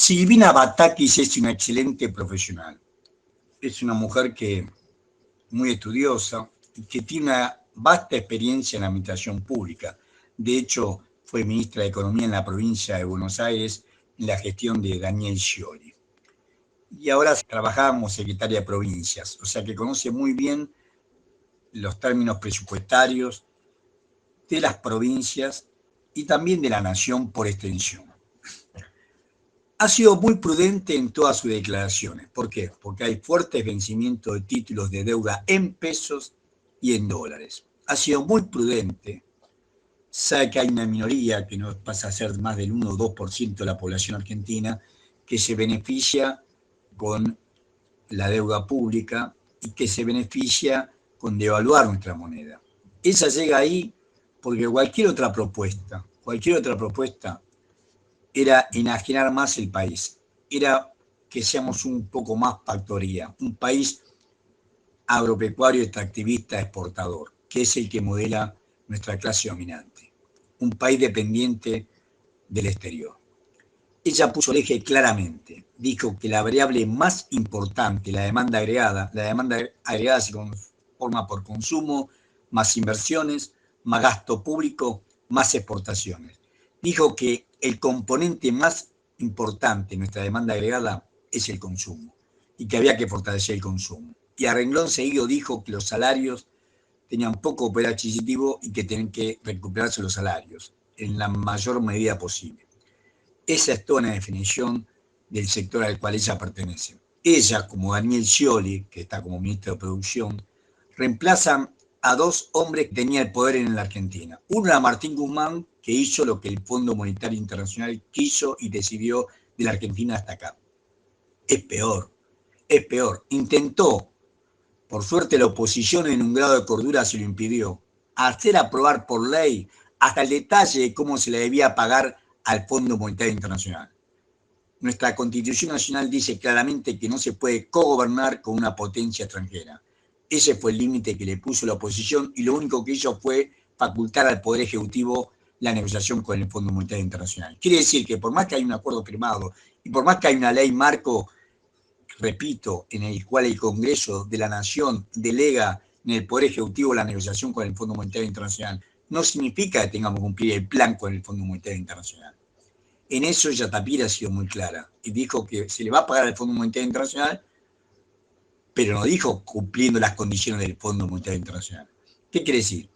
Silvina Batakis es una excelente profesional. Es una mujer muy estudiosa y que tiene una vasta experiencia en la administración pública. De hecho, fue ministra de Economía en la provincia de Buenos Aires en la gestión de Daniel Scioli. Y ahora trabaja como secretaria de provincias, o sea que conoce muy bien los términos presupuestarios de las provincias y también de la nación por extensión. Ha sido muy prudente en todas sus declaraciones. ¿Por qué? Porque hay fuertes vencimientos de títulos de deuda en pesos y en dólares. Ha sido muy prudente. Sabe que hay una minoría, que no pasa a ser más del 1 o 2% de la población argentina, que se beneficia con la deuda pública y que se beneficia con devaluar nuestra moneda. Esa llega ahí porque cualquier otra propuesta era enajenar más el país, era que seamos un poco más factoría, un país agropecuario, extractivista, exportador, que es el que modela nuestra clase dominante, un país dependiente del exterior. Ella puso el eje claramente, dijo que la variable más importante, la demanda agregada se conforma por consumo, más inversiones, más gasto público, más exportaciones. Dijo que el componente más importante en nuestra demanda agregada es el consumo y que había que fortalecer el consumo. Y a renglón seguido dijo que los salarios tenían poco poder adquisitivo y que tienen que recuperarse los salarios en la mayor medida posible. Esa es toda una definición del sector al cual ella pertenece. Ella, como Daniel Scioli, que está como ministro de Producción, reemplazan a dos hombres que tenían el poder en la Argentina. Uno era Martín Guzmán, que hizo lo que el Fondo Monetario Internacional quiso y decidió de la Argentina hasta acá. Es peor. Intentó, por suerte la oposición en un grado de cordura se lo impidió, hacer aprobar por ley hasta el detalle de cómo se le debía pagar al Fondo Monetario Internacional. Nuestra Constitución Nacional dice claramente que no se puede cogobernar con una potencia extranjera. Ese fue el límite que le puso la oposición y lo único que hizo fue facultar al Poder Ejecutivo la negociación con el Fondo Monetario Internacional. Quiere decir que por más que hay un acuerdo firmado y por más que hay una ley marco, repito, en el cual el Congreso de la Nación delega en el Poder Ejecutivo la negociación con el Fondo Monetario Internacional, no significa que tengamos que cumplir el plan con el Fondo Monetario Internacional. En eso ella también ha sido muy clara y dijo que se le va a pagar al Fondo Monetario Internacional, pero no dijo cumpliendo las condiciones del Fondo Monetario Internacional. ¿Qué quiere decir?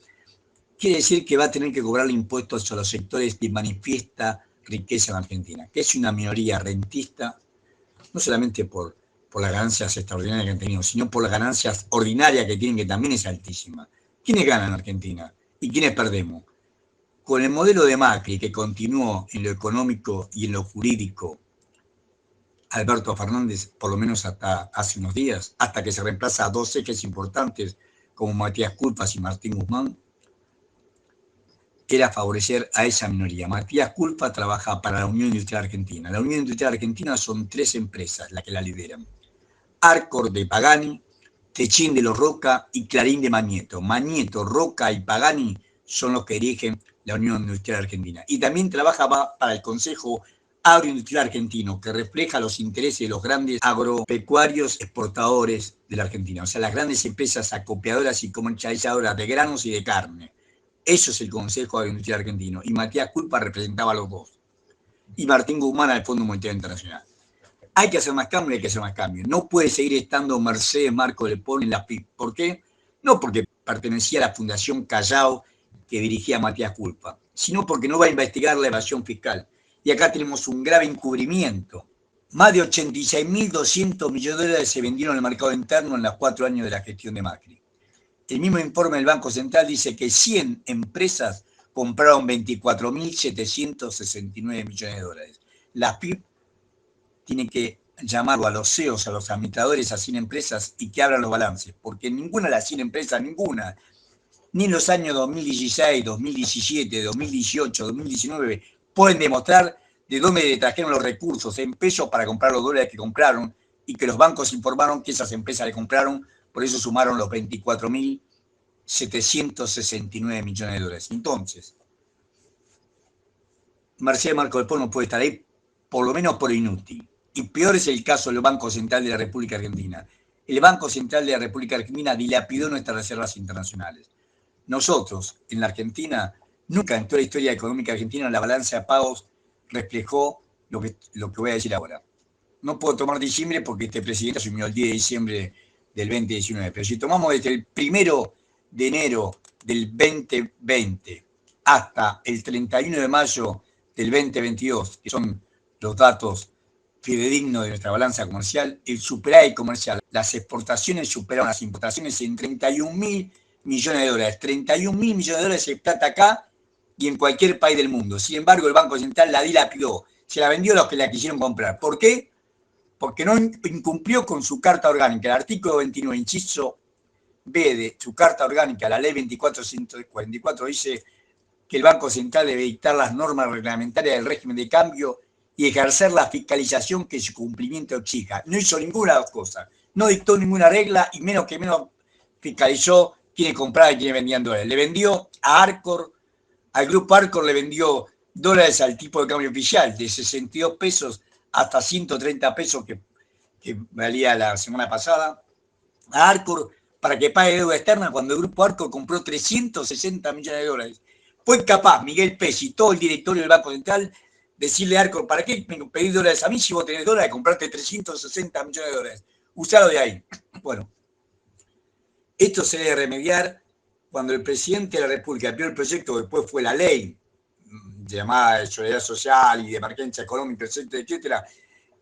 Quiere decir que va a tener que cobrarle impuestos a los sectores de manifiesta riqueza en Argentina, que es una minoría rentista, no solamente por las ganancias extraordinarias que han tenido, sino por las ganancias ordinarias que tienen, que también es altísima. ¿Quiénes ganan en Argentina? ¿Y quiénes perdemos? Con el modelo de Macri, que continuó en lo económico y en lo jurídico, Alberto Fernández, por lo menos hasta hace unos días, hasta que se reemplaza a dos ejes importantes como Matías Culfas y Martín Guzmán, era favorecer a esa minoría. Matías Culfas trabaja para la Unión Industrial Argentina. La Unión Industrial Argentina son tres empresas las que la lideran. Arcor de Pagani, Techín de los Roca y Clarín de Magneto. Magneto, Roca y Pagani son los que dirigen la Unión Industrial Argentina. Y también trabaja para el Consejo Agroindustrial Argentino, que refleja los intereses de los grandes agropecuarios exportadores de la Argentina, o sea, las grandes empresas acopiadoras y comercializadoras de granos y de carne. Eso es el Consejo Agroindustrial Argentino. Y Matías Culfas representaba a los dos. Y Martín Guzmán al Fondo Monetario Internacional. Hay que hacer más cambios. No puede seguir estando Mercedes Marco Le Pon en la PIB. ¿Por qué? No porque pertenecía a la Fundación Callao que dirigía Matías Culfas, sino porque no va a investigar la evasión fiscal. Y acá tenemos un grave encubrimiento. Más de 86.200 millones de dólares se vendieron en el mercado interno en los 4 años de la gestión de Macri. El mismo informe del Banco Central dice que 100 empresas compraron 24.769 millones de dólares. La PIB tiene que llamarlo a los CEOs, a los administradores, a 100 empresas y que abran los balances, porque ninguna de las 100 empresas, ni en los años 2016, 2017, 2018, 2019, pueden demostrar de dónde trajeron los recursos en pesos para comprar los dólares que compraron y que los bancos informaron que esas empresas le compraron, por eso sumaron los 24.769 millones de dólares. Entonces, Mercedes Marco Le Pon no puede estar ahí por lo menos por inútil. Y peor es el caso del Banco Central de la República Argentina. El Banco Central de la República Argentina dilapidó nuestras reservas internacionales. Nosotros, en la Argentina, nunca en toda la historia económica argentina la balanza de pagos reflejó lo que voy a decir ahora. No puedo tomar diciembre porque este presidente asumió el 10 de diciembre del 2019, pero si tomamos desde el 1 de enero del 2020 hasta el 31 de mayo del 2022, que son los datos fidedignos de nuestra balanza comercial, el superávit comercial, las exportaciones superaron las importaciones en 31.000 millones de dólares. 31.000 millones de dólares de plata acá y en cualquier país del mundo. Sin embargo, el Banco Central la dilapidó, se la vendió a los que la quisieron comprar. ¿Por qué? Porque no incumplió con su carta orgánica. El artículo 29, inciso B de su carta orgánica, la ley 24.144, dice que el Banco Central debe dictar las normas reglamentarias del régimen de cambio y ejercer la fiscalización que su cumplimiento exija. No hizo ninguna de las cosas. No dictó ninguna regla y menos fiscalizó quiénes compraban y quiénes vendían dólares. Le vendió a Arcor, al grupo Arcor le vendió dólares al tipo de cambio oficial, de 62 pesos hasta 130 pesos que valía la semana pasada. A Arcor para que pague deuda externa cuando el grupo Arcor compró 360 millones de dólares. Fue capaz Miguel Pech y todo el directorio del Banco Central decirle a Arcor, ¿para qué me pedís dólares a mí si vos tenés dólares de comprarte 360 millones de dólares? Usalo de ahí. Bueno, esto se debe remediar cuando el presidente de la República envió el proyecto, después fue la ley llamada de solidaridad social y de emergencia económica, etcétera, etcétera.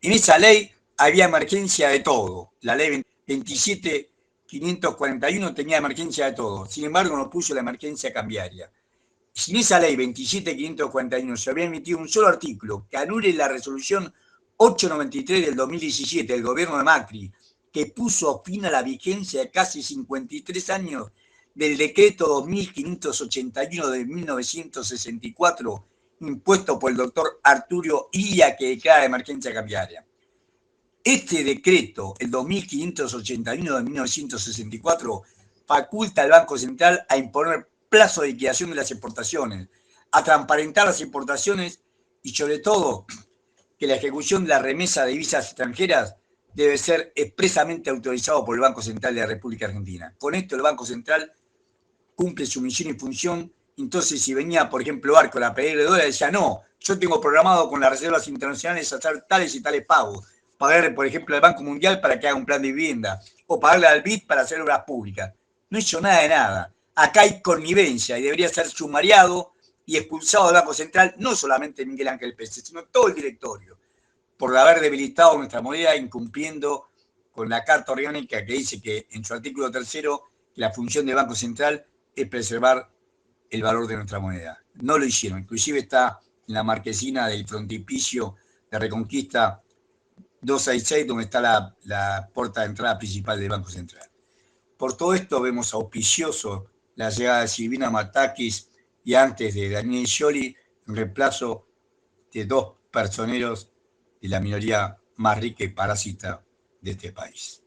En esa ley había emergencia de todo. La ley 27.541 tenía emergencia de todo. Sin embargo, no puso la emergencia cambiaria. Si en esa ley 27.541 se había emitido un solo artículo que anule la resolución 893 del 2017 del gobierno de Macri, que puso fin a la vigencia de casi 53 años del decreto 2.581 de 1964, impuesto por el doctor Arturo Illia, que declara emergencia cambiaria. Este decreto, el 2.581 de 1964, faculta al Banco Central a imponer plazo de liquidación de las exportaciones, a transparentar las exportaciones y, sobre todo, que la ejecución de la remesa de divisas extranjeras debe ser expresamente autorizado por el Banco Central de la República Argentina. Con esto el Banco Central cumple su misión y función. Entonces, si venía, por ejemplo, Arcor a pedirle dólares, decía, no, yo tengo programado con las reservas internacionales hacer tales y tales pagos. Pagarle, por ejemplo, al Banco Mundial para que haga un plan de vivienda, o pagarle al BID para hacer obras públicas. No hizo nada de nada. Acá hay connivencia y debería ser sumariado y expulsado del Banco Central, no solamente Miguel Ángel Pérez, sino todo el directorio, por haber debilitado nuestra moneda, incumpliendo con la Carta Orgánica que dice que en su artículo 3 la función del Banco Central es preservar el valor de nuestra moneda. No lo hicieron. Inclusive está en la marquesina del frontispicio de Reconquista 266, donde está la puerta de entrada principal del Banco Central. Por todo esto vemos auspicioso la llegada de Silvina Matakis y antes de Daniel Scioli en reemplazo de dos personeros de la minoría más rica y parásita de este país.